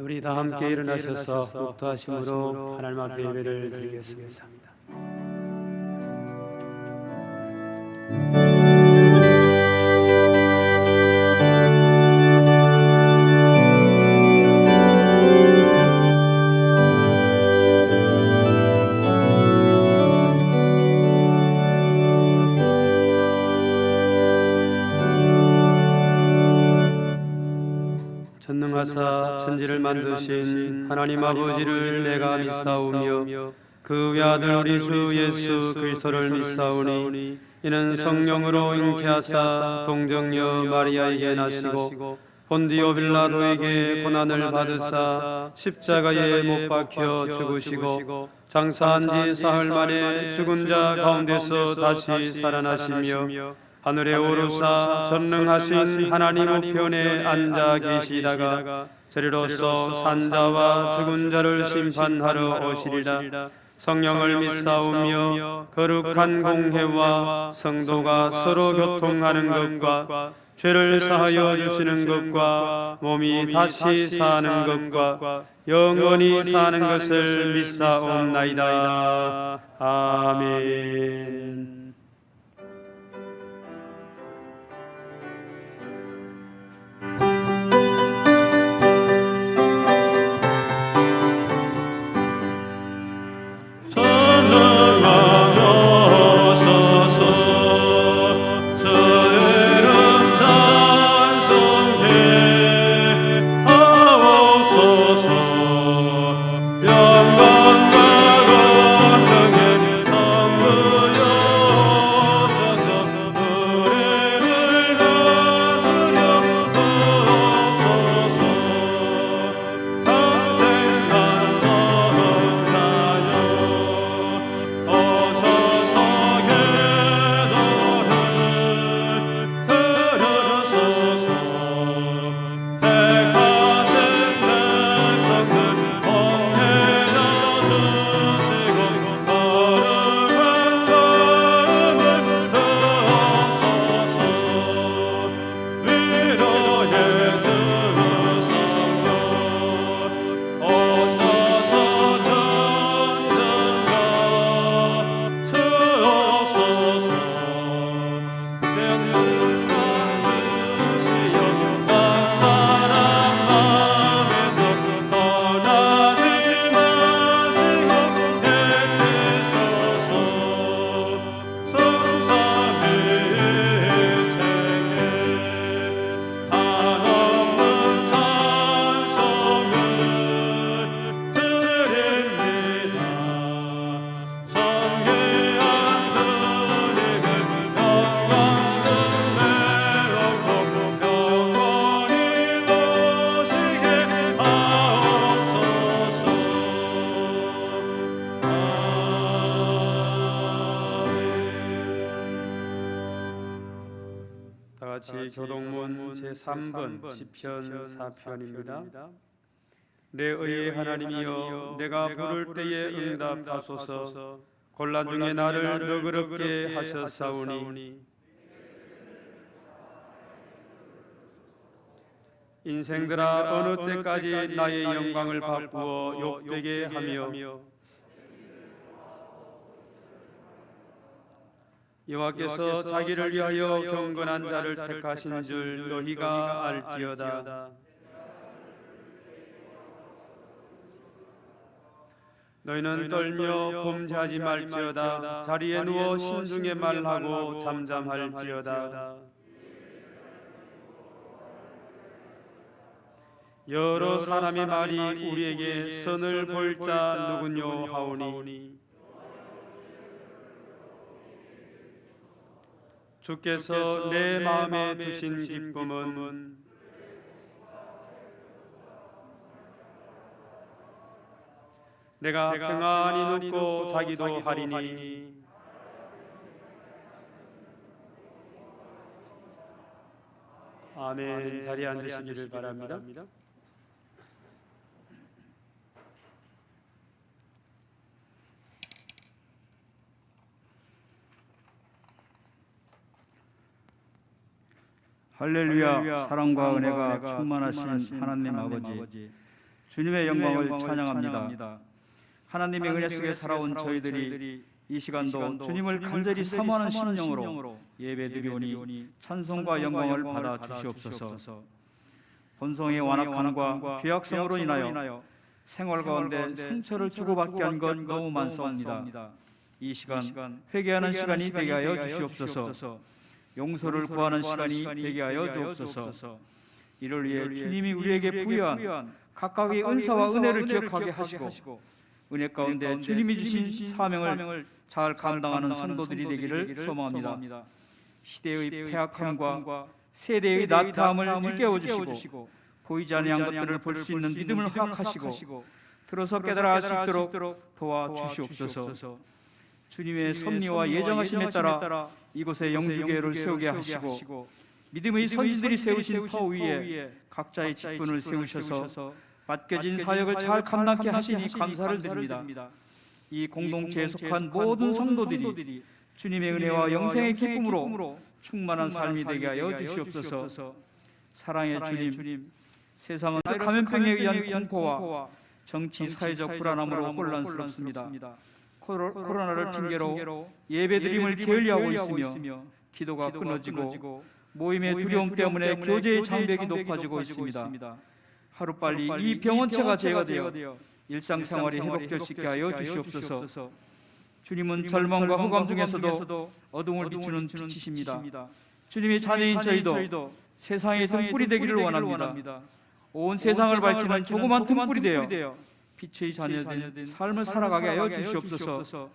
우리 다 함께 일어나셔서 묵도하심으로 하나님 앞에 예배를 드리겠습니다. 전능하사 천지를 만드신 하나님 아버지를 내가 믿사오며 그 외아들 우리 주 예수 그리스도를 믿사오니 이는 성령으로 잉태하사 동정녀 마리아에게 나시고 본디오 빌라도에게 고난을 받으사 십자가에 못 박혀 죽으시고 장사한 지 사흘 만에 죽은 자 가운데서 다시 살아나시며 하늘에 오르사 전능하신 하나님 우편에 앉아 계시다가 저리로서 산자와 죽은 자를 심판하러 오시리라. 성령을 믿사오며 거룩한 공회와 성도가 서로 교통하는 것과 죄를 사하여 주시는 것과 몸이 다시 사는 것과 영원히 사는 것을 믿사옵나이다. 아멘. 교동문 제3번 시편 4편입니다. 내 의의 하나님이여 내가 부를 때에 응답하소서. 곤란 중에 나를 너그럽게 하셨사오니 인생들아 어느 때까지 나의 영광을 바꾸어 욕되게 하며 여호와께서 자기를 위하여 경건한 자를 택하신 줄 너희가 알지어다. 너희는 떨며 범죄하지 말지어다. 자리에 누워 신중에 말하고 잠잠할지어다. 여러 사람의 말이 우리에게 선을 볼 자 누구뇨 하오니 주께서 내 마음에 두신 기쁨은 내가 평안히 눕고 자기도 하리니 아멘. 자리에 앉으시기를 바랍니다. 할렐루야. 사랑과 은혜가 충만하신 하나님 아버지, 주님의 영광을 찬양합니다. 하나님의 은혜 속에 살아온 저희들이 이 시간도 주님을 간절히 사모하는 심령으로 예배드리오니 찬송과 영광을 받아 주시옵소서. 본성의 완악함과 죄악성으로 인하여 생활 가운데 상처를 주고받게 한 것 너무 많사옵니다. 이 시간 회개하는 시간이 되게 하여 주시옵소서. 용서를 구하는 시간이 되게 하여 주옵소서. 이를 위해 주님이 우리에게 부여한 각각의 은사와 은혜를 기억하게 하시고 은혜 가운데 주님이 주신 사명을 잘 감당하는 성도들이 되기를 소망합니다. 시대의 패악함과 세대의 나태함을 일깨워 주시고 보이지 아니한 것들을 볼 수 있는 믿음을 허락하시고 들어서 깨달아 알 수 있도록 도와주시옵소서. 주님의 섭리와 예정하심에 따라 이곳에 영주교회를 세우게 하시고 믿음의 선지들이 세우신 터 위에 각자의 직분을 세우셔서 맡겨진 사역을 잘 감당케 하시니 감사를 드립니다. 이 공동체에 속한 모든 성도들이 주님의 은혜와 영생의 기쁨으로 충만한 삶이 되게 하여 주시옵소서. 사랑의 주님, 세상은 감염병에 의한 공포와 정치 사회적 불안함으로 혼란스럽습니다. 코로나를 핑계로 예배드림을 게을리하고 있으며 기도가 끊어지고 모임의 두려움 때문에 교제의 장벽이 높아지고 있습니다. 하루빨리 이 병원체가 제거되어 일상생활이 회복될 수 있게 하여 주시옵소서. 주님은 절망과 허감 중에서도 어둠을 비추는 빛이십니다. 주님의 자녀인 저희도 세상의 등불이 되기를 원합니다. 온 세상을 밝히는 조그만 등불이 되어 빛의 자녀된 삶을 살아가게 하여 주시옵소서.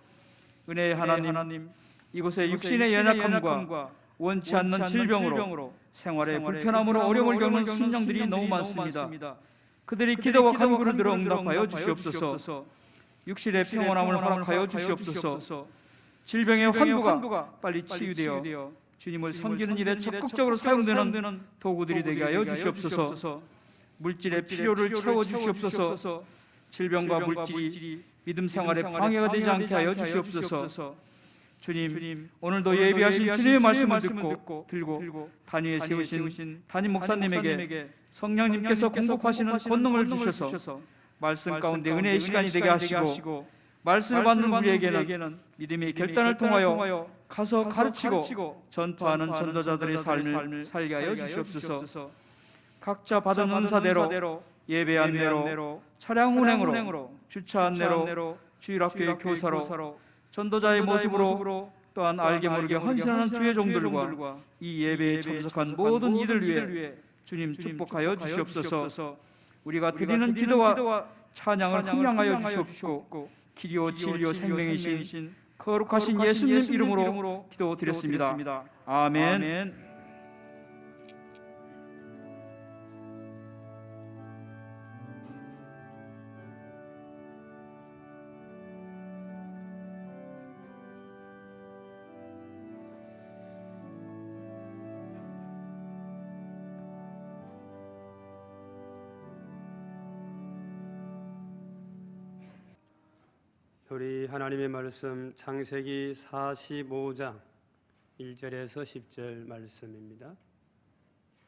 은혜의 하나님, 이곳에 육신의 연약함과 원치 않는 질병으로 생활의 불편함으로 어려움을 겪는 심령들이 너무 많습니다. 그들이 기도와 간구를 들어 응답하여 주시옵소서. 육신의 평온함을 허락하여 주시옵소서. 질병의 환부가 빨리 치유되어 주님을 섬기는 일에 적극적으로 사용되는 도구들이 되게 하여 주시옵소서. 물질의 필요를 채워 주시옵소서. 질병과 물질이 믿음 생활에 방해가 되지 않게 하여 주시옵소서. 주님, 오늘도 예비하신 주님의 말씀을 들고 단위에 세우신 담임 목사님에게 성령님께서 공급하시는 권능을 주셔서 말씀 가운데 은혜의 시간이 되게 하시고 말씀을 받는 우리에게는 믿음의 결단을 통하여 가서 가르치고 전파하는 전도자들의 삶을 살게 하여 주시옵소서. 각자 받은 은사대로 예배 안내로 차량 운행으로 주차 안내로 주일학교의 교사로 전도자의 모습으로 또한 알게 모르게 헌신하는 주의 종들과 이 예배에 참석한 모든 이들 위해 주님 축복하여 주시옵소서. 우리가 드리는 기도와 찬양을 흥량하여 주시옵고 기리오 진리오 생명이신 거룩하신 예수님 이름으로 기도드렸습니다. 아멘. 우리 하나님의 말씀 창세기 45장 1절에서 10절 말씀입니다.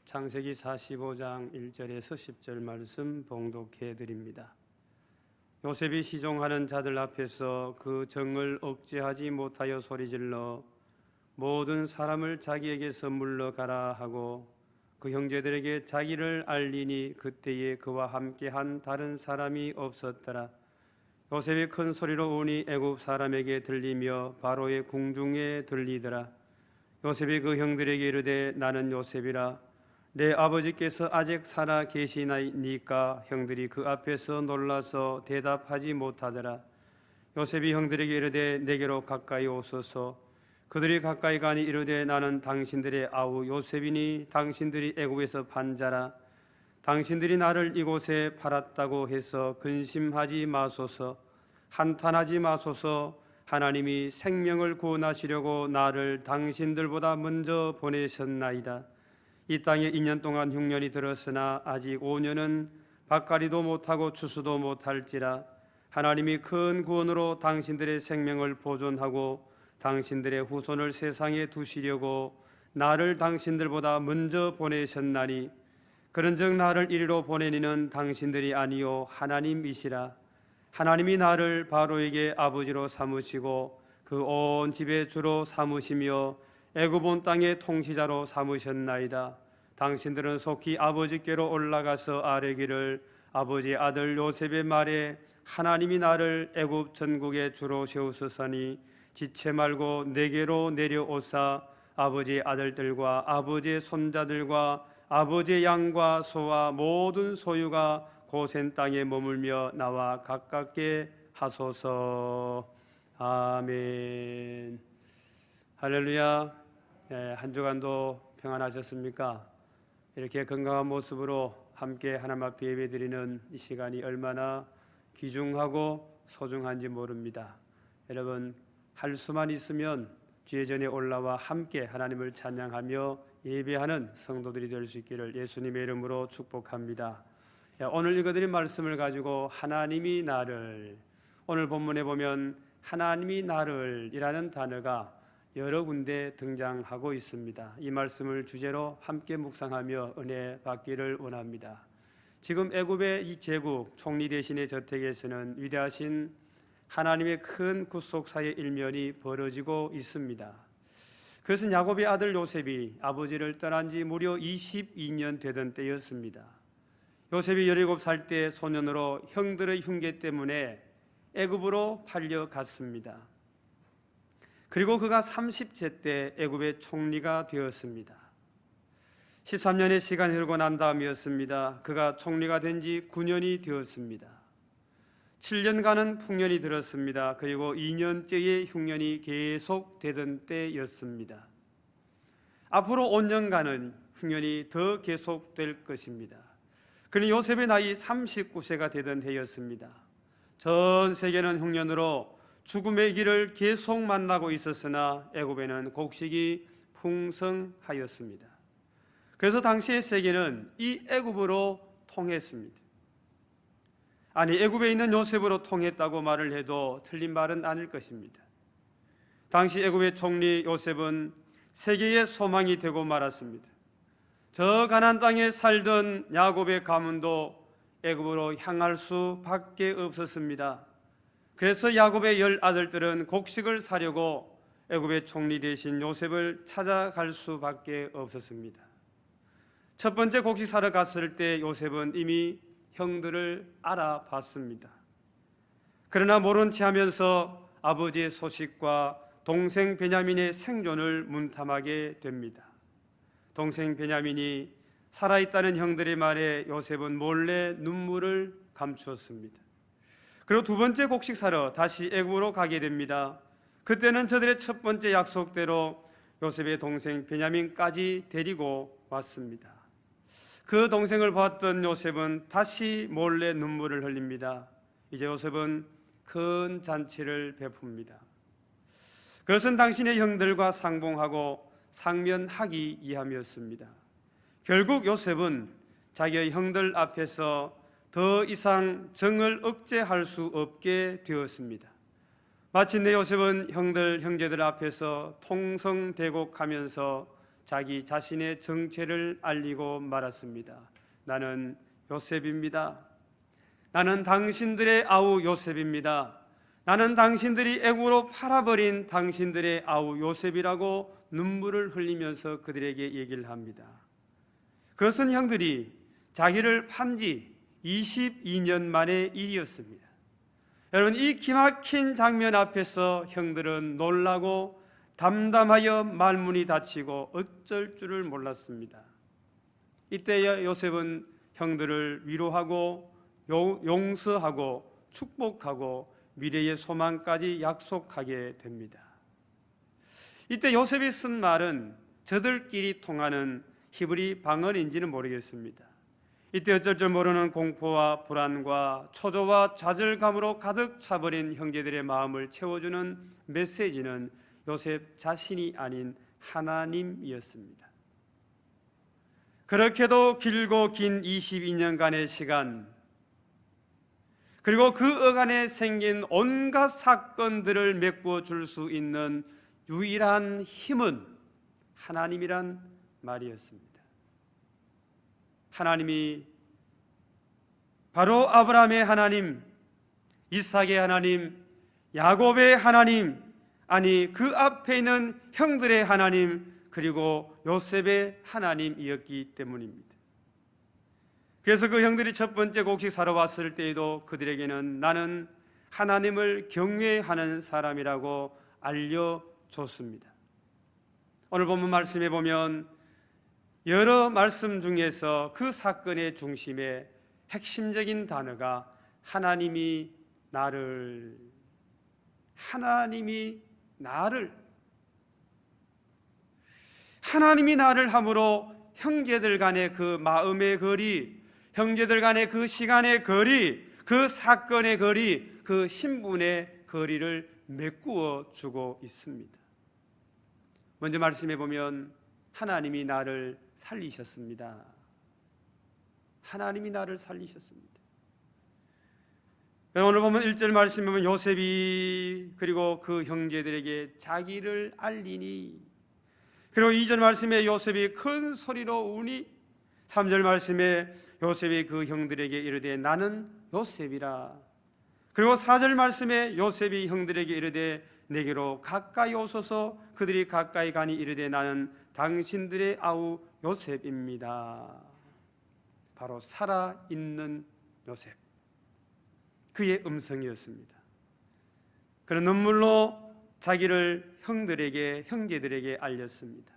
창세기 45장 1절에서 10절 말씀 봉독해 드립니다. 요셉이 시종하는 자들 앞에서 그 정을 억제하지 못하여 소리질러 모든 사람을 자기에게서 물러가라 하고 그 형제들에게 자기를 알리니 그때에 그와 함께한 다른 사람이 없었더라. 요셉이 큰 소리로 우니 애굽 사람에게 들리며 바로의 궁중에 들리더라. 요셉이 그 형들에게 이르되 나는 요셉이라. 내 아버지께서 아직 살아 계시나이까? 형들이 그 앞에서 놀라서 대답하지 못하더라. 요셉이 형들에게 이르되 내게로 가까이 오소서. 그들이 가까이 가니 이르되 나는 당신들의 아우 요셉이니 당신들이 애굽에서 판 자라. 당신들이 나를 이곳에 팔았다고 해서 근심하지 마소서. 한탄하지 마소서. 하나님이 생명을 구원하시려고 나를 당신들보다 먼저 보내셨나이다. 이 땅에 2년 동안 흉년이 들었으나 아직 5년은 밭갈이도 못하고 추수도 못할지라. 하나님이 큰 구원으로 당신들의 생명을 보존하고 당신들의 후손을 세상에 두시려고 나를 당신들보다 먼저 보내셨나니 그런즉 나를 이리로 보내니는 당신들이 아니요 하나님이시라. 하나님이 나를 바로에게 아버지로 삼으시고 그 온 집의 주로 삼으시며 애굽 온 땅의 통치자로 삼으셨나이다. 당신들은 속히 아버지께로 올라가서 아뢰기를 아버지의 아들 요셉의 말에 하나님이 나를 애굽 전국의 주로 세우셨으니 지체 말고 내게로 내려오사 아버지의 아들들과 아버지의 손자들과 아버지의 양과 소와 모든 소유가 고센 땅에 머물며 나와 가깝게 하소서. 아멘. 할렐루야. 한 주간도 평안하셨습니까? 이렇게 건강한 모습으로 함께 하나님 앞에 예배드리는 이 시간이 얼마나 귀중하고 소중한지 모릅니다. 여러분, 할 수만 있으면 주의 전에 올라와 함께 하나님을 찬양하며 예배하는 성도들이 될 수 있기를 예수님의 이름으로 축복합니다. 오늘 읽어드린 말씀을 가지고 하나님이 나를, 오늘 본문에 보면 하나님이 나를 이라는 단어가 여러 군데 등장하고 있습니다. 이 말씀을 주제로 함께 묵상하며 은혜 받기를 원합니다. 지금 애굽의 이 제국 총리 대신의 저택에서는 위대하신 하나님의 큰 구속사의 일면이 벌어지고 있습니다. 그것은 야곱의 아들 요셉이 아버지를 떠난 지 무려 22년 되던 때였습니다. 요셉이 17살 때 소년으로 형들의 흉계 때문에 애굽으로 팔려갔습니다. 그리고 그가 30세 때 애굽의 총리가 되었습니다. 13년의 시간이 흐르고 난 다음이었습니다. 그가 총리가 된 지 9년이 되었습니다. 7년간은 풍년이 들었습니다. 그리고 2년째의 흉년이 계속되던 때였습니다. 앞으로 5년간은 흉년이 더 계속될 것입니다. 그는 요셉의 나이 39세가 되던 해였습니다. 전 세계는 흉년으로 죽음의 길을 계속 만나고 있었으나 애굽에는 곡식이 풍성하였습니다. 그래서 당시의 세계는 이 애굽으로 통했습니다. 아니, 애굽에 있는 요셉으로 통했다고 말을 해도 틀린 말은 아닐 것입니다. 당시 애굽의 총리 요셉은 세계의 소망이 되고 말았습니다. 저 가나안 땅에 살던 야곱의 가문도 애굽으로 향할 수밖에 없었습니다. 그래서 야곱의 10아들들은 곡식을 사려고 애굽의 총리 대신 요셉을 찾아갈 수밖에 없었습니다. 첫 번째 곡식 사러 갔을 때 요셉은 이미 형들을 알아봤습니다. 그러나 모른 체 하면서 아버지의 소식과 동생 베냐민의 생존을 문탐하게 됩니다. 동생 베냐민이 살아있다는 형들의 말에 요셉은 몰래 눈물을 감추었습니다. 그리고 두 번째 곡식 사러 다시 애굽으로 가게 됩니다. 그때는 저들의 첫 번째 약속대로 요셉의 동생 베냐민까지 데리고 왔습니다. 그 동생을 보았던 요셉은 다시 몰래 눈물을 흘립니다. 이제 요셉은 큰 잔치를 베풉니다. 그것은 당신의 형들과 상봉하고 상면하기 위함이었습니다. 결국 요셉은 자기의 형들 앞에서 더 이상 정을 억제할 수 없게 되었습니다. 마침내 요셉은 형제들 앞에서 통성대곡하면서 자기 자신의 정체를 알리고 말았습니다. 나는 요셉입니다. 나는 당신들의 아우 요셉입니다. 나는 당신들이 애굽으로 팔아버린 당신들의 아우 요셉이라고 눈물을 흘리면서 그들에게 얘기를 합니다. 그것은 형들이 자기를 판 지 22년 만의 일이었습니다. 여러분, 이 기막힌 장면 앞에서 형들은 놀라고 담담하여 말문이 닫히고 어쩔 줄을 몰랐습니다. 이때 요셉은 형들을 위로하고 용서하고 축복하고 미래의 소망까지 약속하게 됩니다. 이때 요셉이 쓴 말은 저들끼리 통하는 히브리 방언인지는 모르겠습니다. 이때 어쩔 줄 모르는 공포와 불안과 초조와 좌절감으로 가득 차버린 형제들의 마음을 채워주는 메시지는 요셉 자신이 아닌 하나님이었습니다. 그렇게도 길고 긴 22년간의 시간, 그리고 그 어간에 생긴 온갖 사건들을 메꾸어 줄 수 있는 유일한 힘은 하나님이란 말이었습니다. 하나님이 바로 아브라함의 하나님, 이삭의 하나님, 야곱의 하나님, 아니 그 앞에 있는 형들의 하나님, 그리고 요셉의 하나님이었기 때문입니다. 그래서 그 형들이 첫 번째 곡식 사러 왔을 때에도 그들에게는 나는 하나님을 경외하는 사람이라고 알려줬습니다. 오늘 본문 말씀에 보면 여러 말씀 중에서 그 사건의 중심에 핵심적인 단어가 하나님이 나를 함으로 형제들 간의 그 마음의 거리, 형제들 간의 그 시간의 거리, 그 사건의 거리, 그 신분의 거리를 메꾸어 주고 있습니다. 먼저 말씀해 보면 하나님이 나를 살리셨습니다. 하나님이 나를 살리셨습니다. 오늘 보면 1절 말씀에 보면 요셉이 그리고 그 형제들에게 자기를 알리니, 그리고 2절 말씀에 요셉이 큰 소리로 우니, 3절 말씀에 요셉이 그 형들에게 이르되 나는 요셉이라, 그리고 4절 말씀에 요셉이 형들에게 이르되 내게로 가까이 오소서. 그들이 가까이 가니 이르되 나는 당신들의 아우 요셉입니다. 바로 살아있는 요셉, 그의 음성이었습니다. 그는 눈물로 자기를 형제들에게 알렸습니다.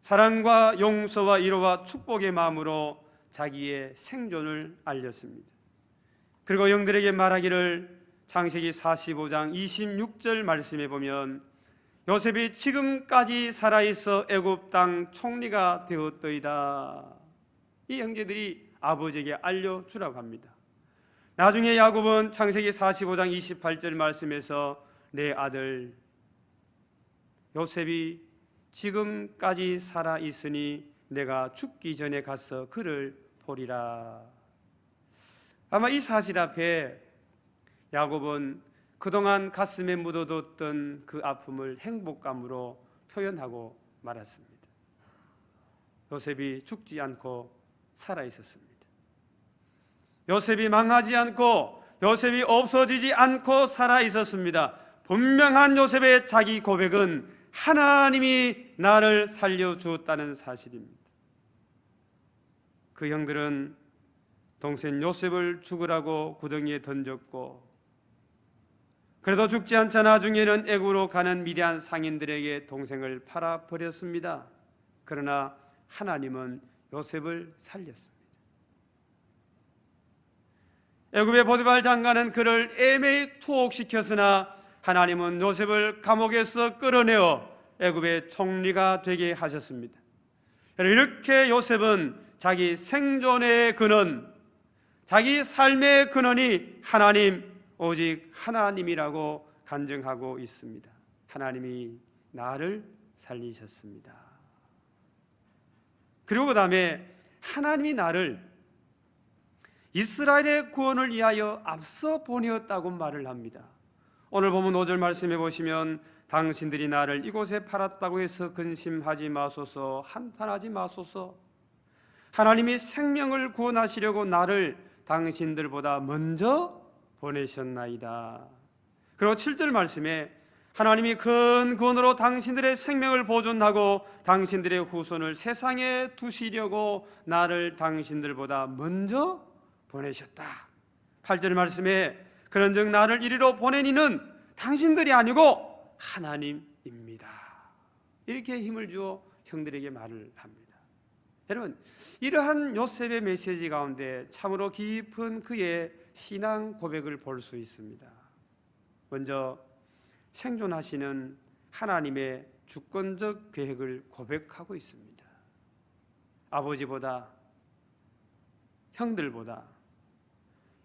사랑과 용서와 위로와 축복의 마음으로 자기의 생존을 알렸습니다. 그리고 형들에게 말하기를 창세기 45장 26절 말씀에 보면 요셉이 지금까지 살아있어 애굽 땅 총리가 되었더이다. 이 형제들이 아버지에게 알려주라고 합니다. 나중에 야곱은 창세기 45장 28절 말씀에서 내 아들 요셉이 지금까지 살아있으니 내가 죽기 전에 가서 그를 보리라. 아마 이 사실 앞에 야곱은 그동안 가슴에 묻어뒀던 그 아픔을 행복감으로 표현하고 말았습니다. 요셉이 죽지 않고 살아있었습니다. 요셉이 망하지 않고 요셉이 없어지지 않고 살아있었습니다. 분명한 요셉의 자기 고백은 하나님이 나를 살려주었다는 사실입니다. 그 형들은 동생 요셉을 죽으라고 구덩이에 던졌고, 그래도 죽지 않자 나중에는 애굽으로 가는 미디안 상인들에게 동생을 팔아버렸습니다. 그러나 하나님은 요셉을 살렸습니다. 애굽의 보디발 장관은 그를 애매히 투옥시켰으나 하나님은 요셉을 감옥에서 끌어내어 애굽의 총리가 되게 하셨습니다. 이렇게 요셉은 자기 생존의 근원, 자기 삶의 근원이 하나님, 오직 하나님이라고 간증하고 있습니다. 하나님이 나를 살리셨습니다. 그리고 그 다음에 하나님이 나를 이스라엘의 구원을 위하여 앞서 보내었다고 말을 합니다. 오늘 보면 5절 말씀해 보시면 당신들이 나를 이곳에 팔았다고 해서 근심하지 마소서, 한탄하지 마소서. 하나님이 생명을 구원하시려고 나를 당신들보다 먼저 보내셨나이다. 그리고 7절 말씀에 하나님이 큰 구원으로 당신들의 생명을 보존하고 당신들의 후손을 세상에 두시려고 나를 당신들보다 먼저 보내셨다. 8절 말씀에 그런즉 나를 이리로 보낸 이는 당신들이 아니고 하나님입니다. 이렇게 힘을 주어 형들에게 말을 합니다. 여러분, 이러한 요셉의 메시지 가운데 참으로 깊은 그의 신앙 고백을 볼 수 있습니다. 먼저 생존하시는 하나님의 주권적 계획을 고백하고 있습니다. 아버지보다, 형들보다,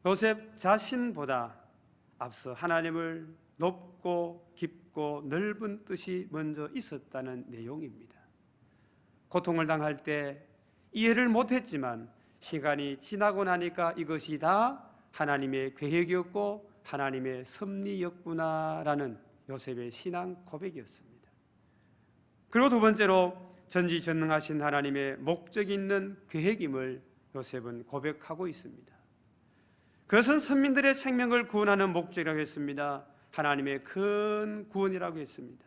요셉 자신보다 앞서 하나님을 높고 깊고 넓은 뜻이 먼저 있었다는 내용입니다. 고통을 당할 때 이해를 못했지만 시간이 지나고 나니까 이것이 다 하나님의 계획이었고 하나님의 섭리였구나라는 요셉의 신앙 고백이었습니다. 그리고 두 번째로 전지전능하신 하나님의 목적이 있는 계획임을 요셉은 고백하고 있습니다. 그것은 선민들의 생명을 구원하는 목적이라고 했습니다. 하나님의 큰 구원이라고 했습니다.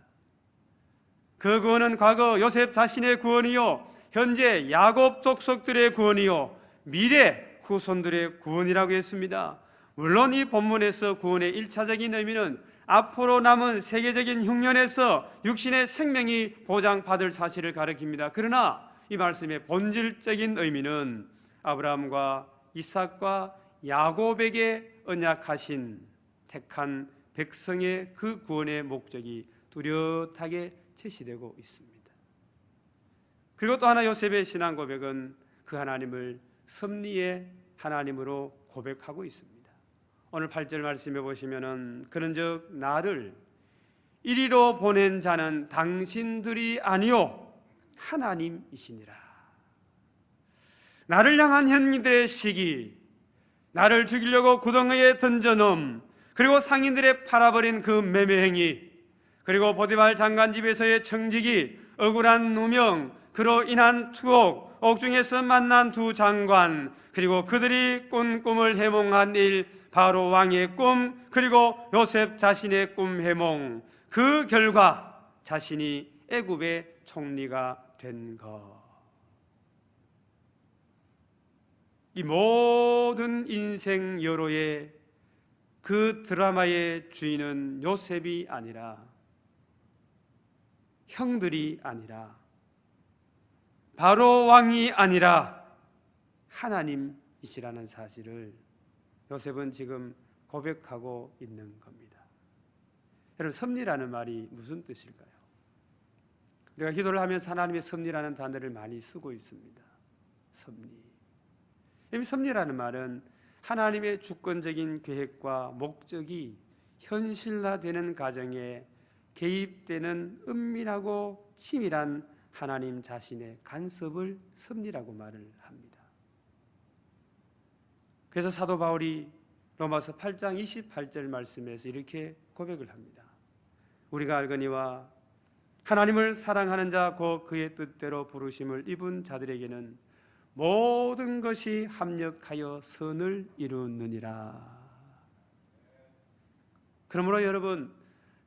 그 구원은 과거 요셉 자신의 구원이요, 현재 야곱 족속들의 구원이요, 미래 후손들의 구원이라고 했습니다. 물론 이 본문에서 구원의 1차적인 의미는 앞으로 남은 세계적인 흉년에서 육신의 생명이 보장받을 사실을 가리킵니다. 그러나 이 말씀의 본질적인 의미는 아브라함과 이삭과 야곱에게 언약하신 택한 백성의 그 구원의 목적이 뚜렷하게 제시되고 있습니다. 그리고 또 하나 요셉의 신앙 고백은 그 하나님을 섭리의 하나님으로 고백하고 있습니다. 오늘 8절 말씀해 보시면은 그런즉 나를 이리로 보낸 자는 당신들이 아니요 하나님이시니라. 나를 향한 현민들의 시기, 나를 죽이려고 구덩이에 던져놓음, 그리고 상인들의 팔아버린 그 매매행위, 그리고 보디발 장관 집에서의 청직이, 억울한 누명, 그로 인한 투옥, 옥중에서 만난 두 장관, 그리고 그들이 꾼 꿈을 해몽한 일, 바로 왕의 꿈, 그리고 요셉 자신의 꿈 해몽, 그 결과 자신이 애굽의 총리가 된 것. 이 모든 인생 여로의 그 드라마의 주인은 요셉이 아니라, 형들이 아니라, 바로 왕이 아니라 하나님이시라는 사실을 요셉은 지금 고백하고 있는 겁니다. 여러분, 섭리라는 말이 무슨 뜻일까요? 우리가 기도를 하면서 하나님의 섭리라는 단어를 많이 쓰고 있습니다. 섭리. 이 섭리라는 말은 하나님의 주권적인 계획과 목적이 현실화되는 과정에 개입되는 은밀하고 치밀한 하나님 자신의 간섭을 섭리라고 말을 합니다. 그래서 사도 바울이 로마서 8장 28절 말씀에서 이렇게 고백을 합니다. 우리가 알거니와 하나님을 사랑하는 자 곧 그의 뜻대로 부르심을 입은 자들에게는 모든 것이 합력하여 선을 이루느니라. 그러므로 여러분,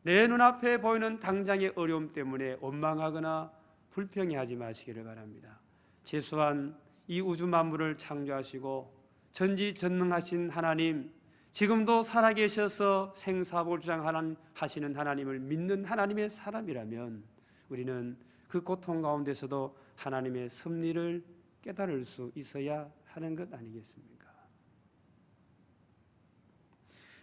내 눈앞에 보이는 당장의 어려움 때문에 원망하거나 불평해하지 마시기를 바랍니다. 최소한 이 우주 만물을 창조하시고 전지전능하신 하나님, 지금도 살아계셔서 생사복주장하시는 하나님을 믿는 하나님의 사람이라면 우리는 그 고통 가운데서도 하나님의 섭리를 깨달을 수 있어야 하는 것 아니겠습니까?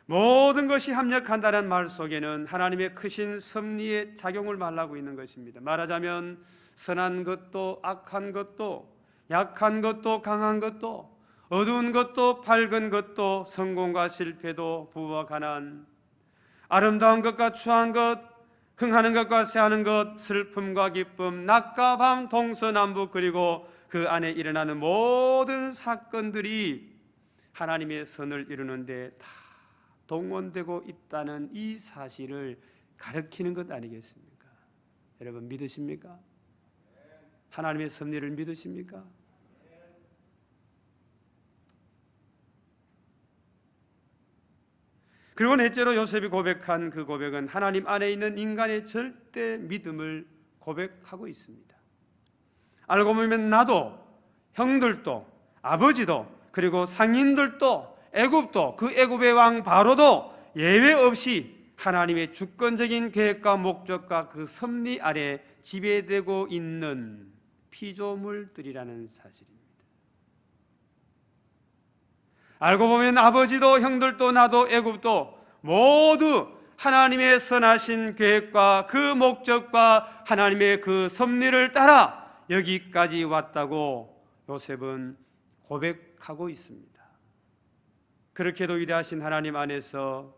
모든 것이 합력한다는 말 속에는 하나님의 크신 섭리의 작용을 말하고 있는 것입니다. 말하자면 선한 것도 악한 것도, 약한 것도 강한 것도, 어두운 것도 밝은 것도, 성공과 실패도, 부와 가난, 아름다운 것과 추한 것, 흥하는 것과 쇠하는 것, 슬픔과 기쁨, 낮과 밤, 동서남북, 그리고 그 안에 일어나는 모든 사건들이 하나님의 선을 이루는데 다 동원되고 있다는 이 사실을 가리키는 것 아니겠습니까? 여러분, 믿으십니까? 하나님의 섭리를 믿으십니까? 그리고 넷째로 요셉이 고백한 그 고백은 하나님 안에 있는 인간의 절대 믿음을 고백하고 있습니다. 알고 보면 나도, 형들도, 아버지도, 그리고 상인들도, 애굽도, 그 애굽의 왕 바로도 예외 없이 하나님의 주권적인 계획과 목적과 그 섭리 아래 지배되고 있는 피조물들이라는 사실입니다. 알고 보면 아버지도, 형들도, 나도, 애굽도 모두 하나님의 선하신 계획과 그 목적과 하나님의 그 섭리를 따라 여기까지 왔다고 요셉은 고백하고 있습니다. 그렇게도 위대하신 하나님 안에서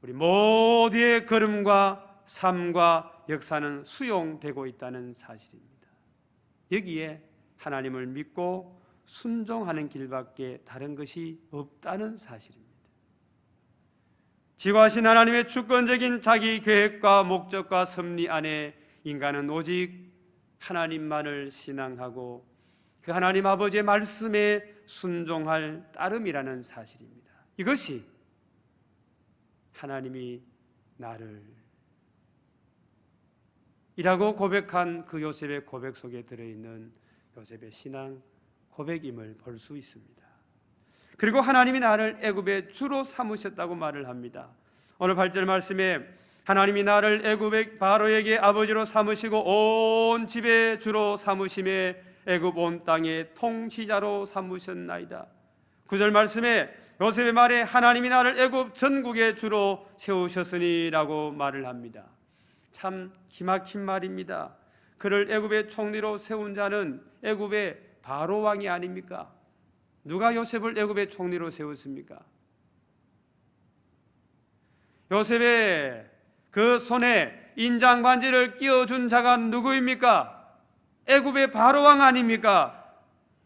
우리 모두의 걸음과 삶과 역사는 수용되고 있다는 사실입니다. 여기에 하나님을 믿고 순종하는 길밖에 다른 것이 없다는 사실입니다. 지구하신 하나님의 주권적인 자기 계획과 목적과 섭리 안에 인간은 오직 하나님만을 신앙하고 그 하나님 아버지의 말씀에 순종할 따름이라는 사실입니다. 이것이 하나님이 나를 이라고 고백한 그 요셉의 고백 속에 들어있는 요셉의 신앙 고백임을 볼 수 있습니다. 그리고 하나님이 나를 애굽의 주로 삼으셨다고 말을 합니다. 오늘 8절 말씀에 하나님이 나를 애굽의 바로에게 아버지로 삼으시고 온 집의 주로 삼으심에 애굽 온 땅의 통치자로 삼으셨나이다. 9절 말씀에 요셉의 말에 하나님이 나를 애굽 전국의 주로 세우셨으니라고 말을 합니다. 참 기막힌 말입니다. 그를 애굽의 총리로 세운 자는 애굽의 바로 왕이 아닙니까? 누가 요셉을 애굽의 총리로 세웠습니까? 요셉의 그 손에 인장 반지를 끼워준 자가 누구입니까? 애굽의 바로 왕 아닙니까?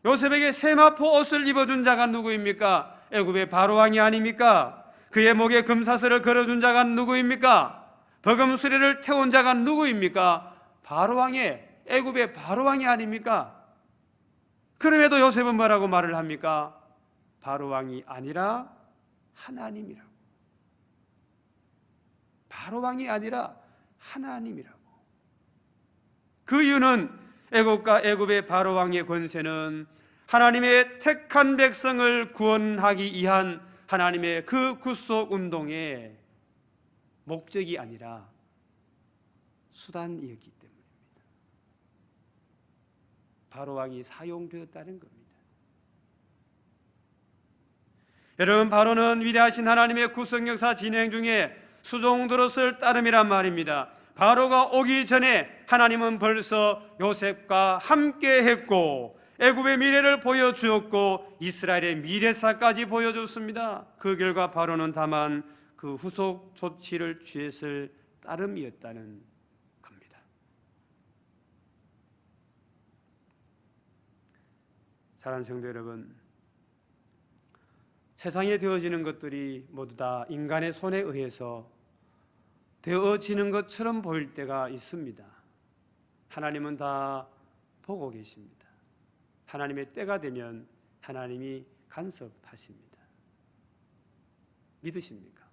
요셉에게 세마포 옷을 입어준 자가 누구입니까? 애굽의 바로 왕이 아닙니까? 그의 목에 금사슬을 걸어준 자가 누구입니까? 버금수레를 태운 자가 누구입니까? 바로 왕의 애굽의 바로 왕이 아닙니까? 그럼에도 요셉은 뭐라고 말을 합니까? 바로 왕이 아니라 하나님이라고. 바로 왕이 아니라 하나님이라고. 그 이유는 애굽과 애굽의 바로 왕의 권세는 하나님의 택한 백성을 구원하기 위한 하나님의 그 구속 운동의 목적이 아니라 수단이었기 때문입니다. 바로 왕이 사용되었다는 겁니다. 여러분, 바로는 위대하신 하나님의 구속 역사 진행 중에 수종 들었을 따름이란 말입니다. 바로가 오기 전에 하나님은 벌써 요셉과 함께 했고 애굽의 미래를 보여주었고 이스라엘의 미래사까지 보여줬습니다. 그 결과 바로는 다만 그 후속 조치를 취했을 따름이었다는 겁니다. 사랑하는 성도 여러분, 세상에 되어지는 것들이 모두 다 인간의 손에 의해서 되어지는 것처럼 보일 때가 있습니다. 하나님은 다 보고 계십니다. 하나님의 때가 되면 하나님이 간섭하십니다. 믿으십니까?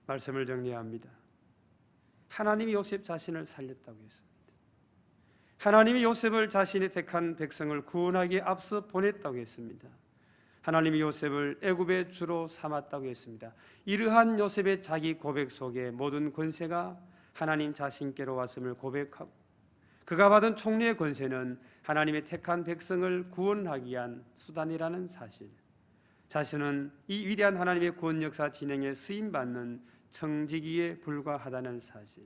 말씀을 정리합니다. 하나님이 요셉 자신을 살렸다고 했습니다. 하나님이 요셉을 자신이 택한 백성을 구원하기에 앞서 보냈다고 했습니다. 하나님이 요셉을 애굽의 주로 삼았다고 했습니다. 이러한 요셉의 자기 고백 속에 모든 권세가 하나님 자신께로 왔음을 고백하고 그가 받은 총리의 권세는 하나님의 택한 백성을 구원하기 위한 수단이라는 사실, 자신은 이 위대한 하나님의 구원 역사 진행에 쓰임받는 청지기에 불과하다는 사실,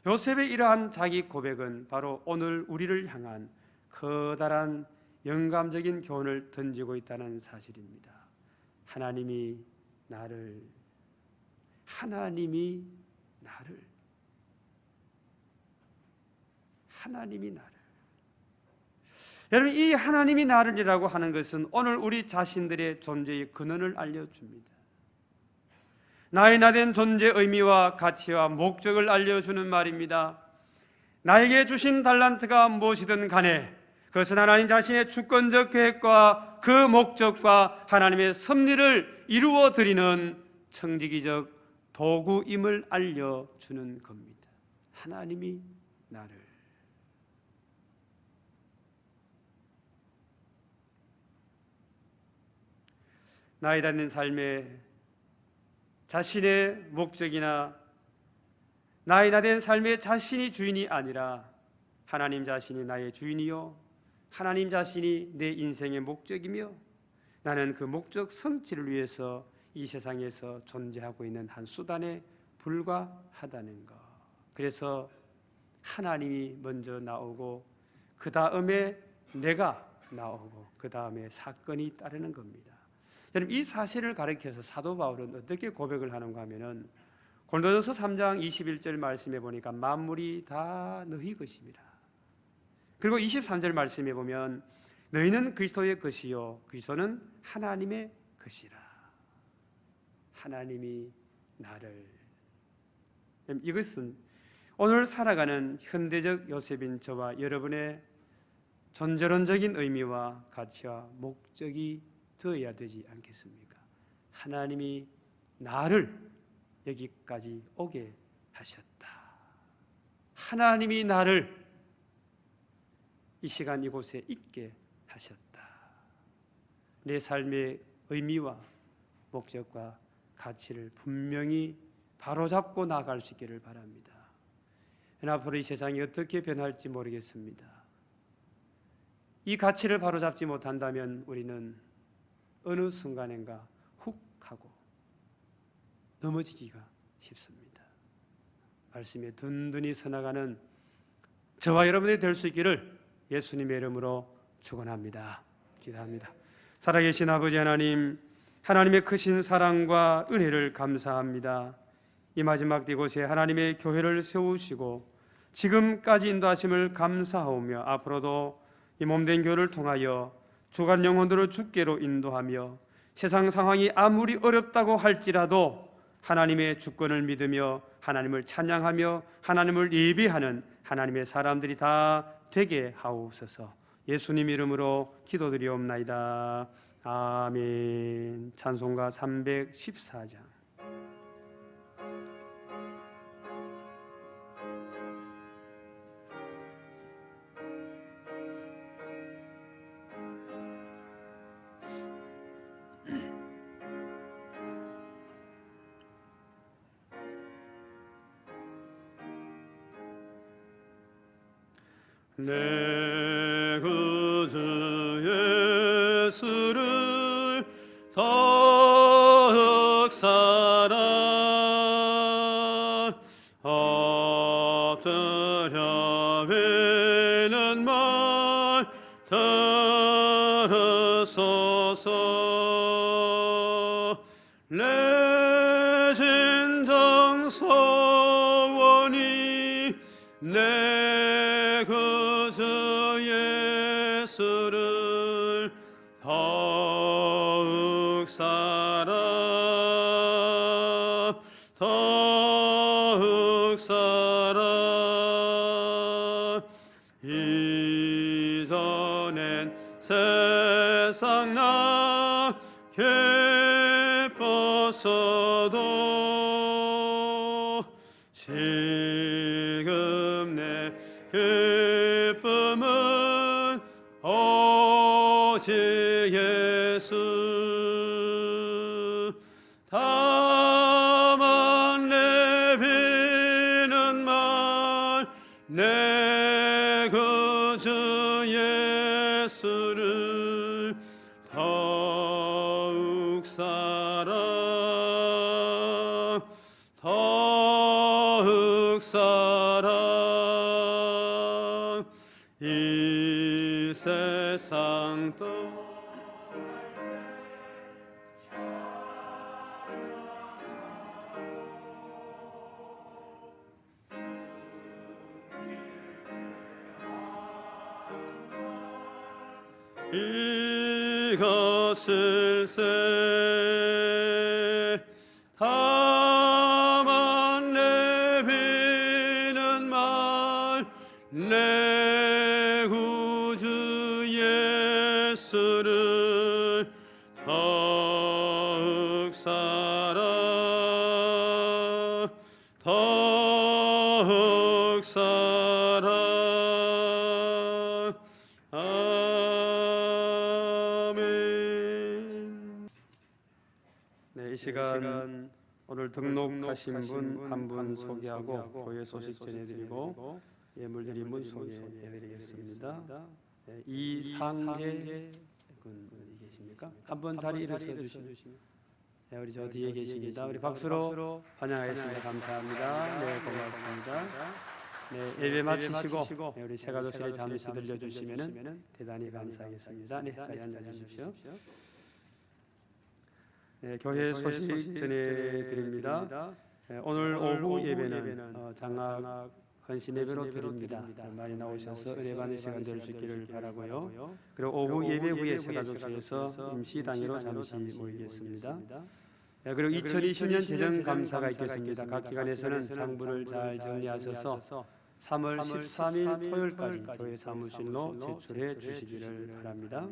요셉의 이러한 자기 고백은 바로 오늘 우리를 향한 커다란 영감적인 교훈을 던지고 있다는 사실입니다. 하나님이 나를 여러분, 이 하나님이 나를이라고 하는 것은 오늘 우리 자신들의 존재의 근원을 알려줍니다. 나의 나된 존재 의미와 가치와 목적을 알려주는 말입니다. 나에게 주신 달란트가 무엇이든 간에 그것은 하나님 자신의 주권적 계획과 그 목적과 하나님의 섭리를 이루어 드리는 청지기적 도구임을 알려주는 겁니다. 하나님이 나를. 나의 닿는 삶에 자신의 목적이나 나의 나된 삶의 자신이 주인이 아니라 하나님 자신이 나의 주인이요 하나님 자신이 내 인생의 목적이며 나는 그 목적 성취를 위해서 이 세상에서 존재하고 있는 한 수단에 불과하다는 것. 그래서 하나님이 먼저 나오고 그 다음에 내가 나오고 그 다음에 사건이 따르는 겁니다. 여러분, 이 사실을 가리켜서 사도 바울은 어떻게 고백을 하는가 하면은 고린도전서 3장 21절 말씀에 보니까 만물이 다 너희 것입니다. 그리고 23절 말씀에 보면 너희는 그리스도의 것이요 그리스도는 하나님의 것이라. 하나님이 나를. 이것은 오늘 살아가는 현대적 요셉인 저와 여러분의 존재론적인 의미와 가치와 목적이 되어야 되지 않겠습니까? 하나님이 나를 여기까지 오게 하셨다. 하나님이 나를 이 시간 이곳에 있게 하셨다. 내 삶의 의미와 목적과 가치를 분명히 바로잡고 나아갈 수 있기를 바랍니다. 앞으로 이 세상이 어떻게 변할지 모르겠습니다. 이 가치를 바로잡지 못한다면 우리는 어느 순간인가 훅 하고 넘어지기가 쉽습니다. 말씀에 든든히 서나가는 저와 여러분이 될 수 있기를 예수님의 이름으로 축원합니다. 기도합니다. 살아계신 아버지 하나님, 하나님의 크신 사랑과 은혜를 감사합니다. 이 마지막 이곳에 하나님의 교회를 세우시고 지금까지 인도하심을 감사하오며 앞으로도 이 몸된 교회를 통하여 주간 영혼들을 주께로 인도하며 세상 상황이 아무리 어렵다고 할지라도 하나님의 주권을 믿으며 하나님을 찬양하며 하나님을 예배하는 하나님의 사람들이 다 되게 하옵소서. 예수님 이름으로 기도드리옵나이다. 아멘. 찬송가 314장. 내 구주 예수를 더욱 사랑 엎드려 뵈는 말 들으소서. 내 진정 소원이 내 구주 예수를 더욱 사랑 더욱 사랑. 이전엔 세상 나 기뻤어도 지금 내 기쁨은 오직 예수. 다만 내비는 말 내 구주 예수를 더욱 사랑 더욱 사랑. 이 세상 또 이것을 세 다만 내비는 말 내 구주 예수를 더욱 사랑 더욱 사랑. 아멘. 네, 이 시간 오늘 등록하신 분 한 분 소개하고 교회 소식 전해드리고 예물드림은 소개해드리겠습니다. 네, 이상재 군이 계십니까? 한번 자리 일어서 주시면. 네, 우리 저 뒤에 계십니다. 우리 박수로 환영하겠습니다. 감사합니다. 네, 고맙습니다. 네, 예배 마치시고 네, 우리 새가족실에 잠시 들려주시면 대단히 감사하겠습니다. 네, 자리에 앉아주십시오. 네, 교회 소식 전해드립니다. 네, 오늘 오후 예배는 장학 헌신 예배로 드립니다. 많이 나오셔서 은혜 받는 시간 될 수 있기를 바라고요. 그리고 오후 예배 후에 새가족실에서 임시 단위로 잠시 모이겠습니다. 그리고 2020년 재정감사가 있겠습니다. 각 기관에서는 장부를 잘 정리하셔서 3월 13일 토요일까지 교회 사무실로 제출해 주시기를 바랍니다.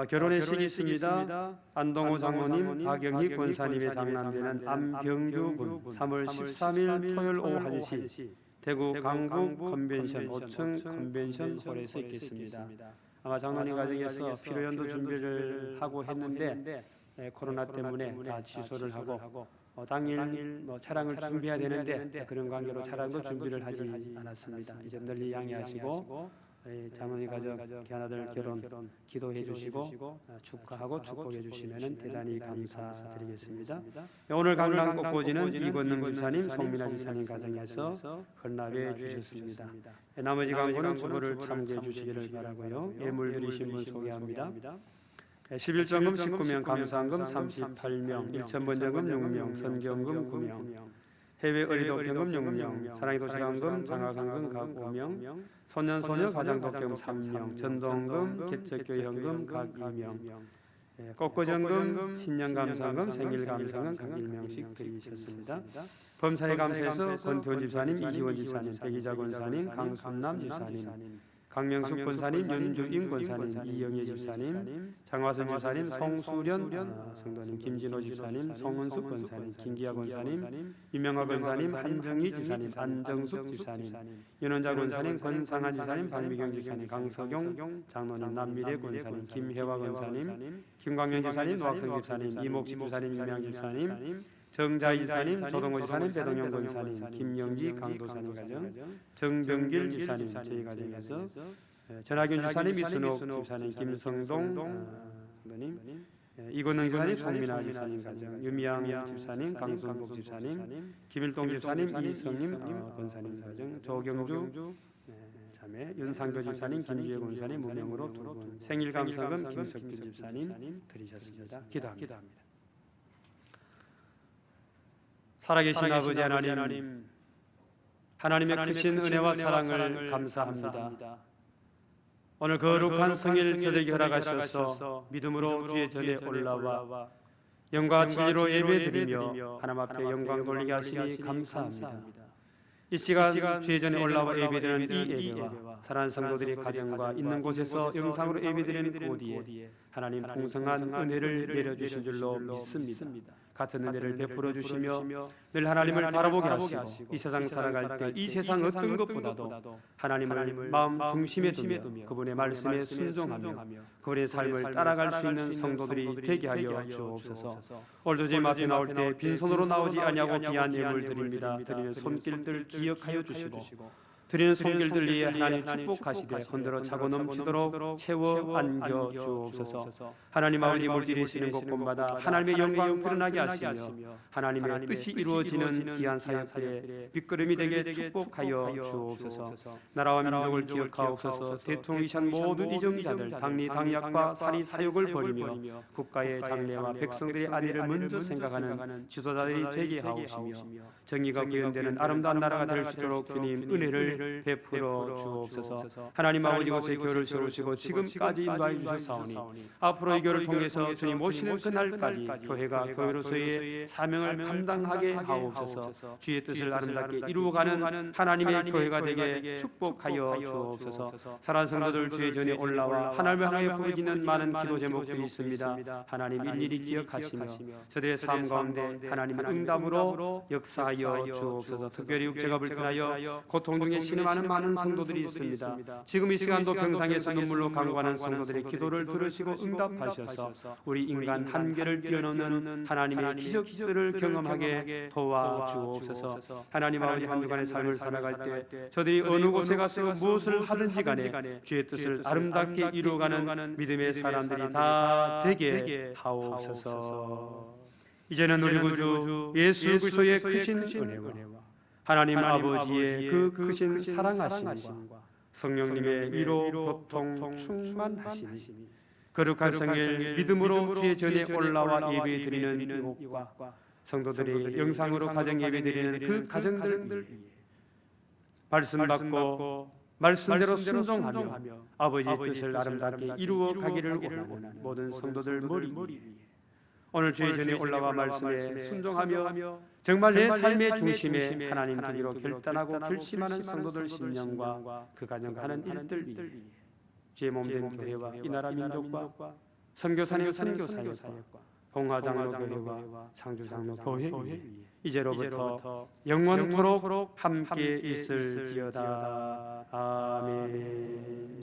결혼의 식이 있습니다. 안동호 장로님, 박영희 권사님의 장남되는 안병규 군 3월 13일 토요일 오후 1시 대구 강북 컨벤션 5층 컨벤션 홀에서 있겠습니다. 아마 장로님 가정에서 피로연도 준비를 하고 했는데 코로나 때문에 다 취소를 하고 당일 차량을 준비해야 되는데 그런 관계로 차량도 준비를 하지 않았습니다. 이제 널리 양해하시고 장로님 가정 귀한 아들 결혼 기도해 주시고 축하하고 축복해 주시면 대단히 감사드리겠습니다. 오늘 강남 꽃꽂이는 이권능 집사님, 송민아 집사님 가정에서 헌납해 주셨습니다. 나머지 광고는 주보를 참고해 주시기를 바라고요. 예물 드리신 분 소개합니다. 11전금 19명, 감사한금 38명, 1,000번전금 6명, 선경금 9명, 해외 어리독경금 6명, 사랑의 도시강금, 장학강금 각 5명, 소년소녀 가장독경 3명, 전동금, 개척교회헌금 각 2명, 꽃꽂이연금, 신년감사금, 생일감사금 각 1명씩 드리셨습니다. 범사에 감사해서 권태원 집사님, 이희원 집사님, 백이자 권사님, 강순남 집사님, 강명숙 권사님, 윤주인 권사님, 이영애 집사님, 장화선 집사님, 송수련 성도님, 김진호 집사님, 송은숙 권사님, 김기아 권사님, 유명화 권사님, 한정희 집사님, 안정숙 집사님, 윤원자 권사님, 권상한 집사님, 박미경 집사님, 강석용 장로님, 남미래 권사님, 김혜화 권사님, 김광현 집사님, 노학성 집사님, 이목식 집사님, 임양 집사님, 정자희 집사님, 조동호 집사님, 배동영 권사님, 김영지 강도사님 가정, 정병길 집사님 저희 가정에서 전하균 집사님, 이순옥 집사님, 김성동 선생님, 이권능 집사님, 송민아 집사님 가정, 유미양 집사님, 강순복 집사님, 김일동 집사님, 이성님 권사님 가정, 조경주 자매, 윤상교 집사님, 김지혜 권사님 무명으로 2분 생일감사금 김석길 집사님 드리셨습니다. 기도합니다. 살아계신 아버지 하나님, 하나님의 크신 은혜와 사랑을 감사합니다. 오늘 거룩한 성일 저들에게 허락하셔서 믿음으로 주의 전에 올라와 영과 진리로 예배드리며 하나님 앞에 영광 돌리게 하시니 감사합니다. 이 시간 주의 전에 올라와 예배드리는 이 예배와 사랑하는 성도들이 가정과 있는 곳에서 영상으로 예배드리는 그 뒤에 하나님 풍성한 은혜를 내려주신 줄로 믿습니다. 같은 은혜를 베풀어 주시며 늘 하나님을 바라보게 하시고 이 세상 살아갈 때 이 세상 어떤 것보다도 하나님을 마음 중심에 두며 그분의 말씀에 순종하며 그분의 삶을 따라갈 수 있는 성도들이 되게 하여 주옵소서. 오늘도 제 앞에 나올 때 빈손으로 나오지 아니하고 귀한 예물 드립니다. 드리는 손길들 기억하여 주시고 드리는 손길들 위에 하나님 축복하시되 흔들어 차고 넘치도록 채워 안겨 주옵소서. 하나님 아버지 물들이시는 곳곳마다 하나님의 영광 드러나게 하시며 하나님의 뜻이 이루어지는 귀한 사역들의 밑거름이 되게 축복하여 주옵소서. 나라와 민족을 기억하옵소서. 대통령이신 모든 이정자들 당리 당약과 사리 사욕을 버리며 국가의 장래와 백성들의 안위를 먼저 생각하는 지도자들이 되게 하옵시며 정의가 구현되는 아름다운 나라가 될 수 있도록 주님 은혜를 베풀어 주옵소서. 하나님 아버지 곳에 교회를 세우시고 지금까지 인도하여 주셨사오니 앞으로 이 교회를 통해서 주님 오시는 그날까지 교회가 교회로서의 사명을 감당하게 하옵소서. 주의 뜻을 아름답게 이루어가는 하나님의 교회가 되게 축복하여 주옵소서. 사랑하는 성도들 주의 전에 올라와 하나님을 향하여 부르짖는 많은 기도 제목들이 있습니다. 하나님 일일이 기억하시며 저들의 삶 가운데 하나님의 응답으로 역사하여 주옵소서. 특별히 육체가 불편하여 고통 중에 신음하는 많은 성도들이 있습니다. 지금 이 시간도 병상에서 눈물로 간구하는 성도들의 기도를 들으시고 응답하셔서 우리 인간 한계를 뛰어넘는 하나님의 기적들을 경험하게 도와주옵소서. 하나님 아버지 한 주간의 삶을 살아갈 때 저들이 어느 곳에 가서 무엇을 하든지 간에 주의 뜻을 아름답게 이루어가는 믿음의 사람들이 다 되게 하옵소서. 이제는 우리 구주 예수 그리스도의 크신 은혜와 하나님 아버지의 그 크신 사랑하심과 성령님의 위로 보통 충만하심이 거룩한 성일 믿음으로 주의 전에 올라와 예배드리는 이곳과 성도들이 영상으로 가정 예배드리는 그 가정들 위해 말씀 받고 말씀대로 순종하며 아버지의 뜻을 아름답게 이루어 가기를 원하는 모든 성도들 머리 위에 오늘 주의 전에 올라와 말씀에 순종하며 정말 내 삶의 중심에 하나님 두기로 결단하고 결심하는 성도들 심령과 그 가정 하는 일들 위해 주의 몸된 교회와 이 나라 민족과 선교사님 선교사역과 봉화장로 교회와 상주장로 교회 위에 이제로부터 영원토록 함께 있을지어다. 아멘.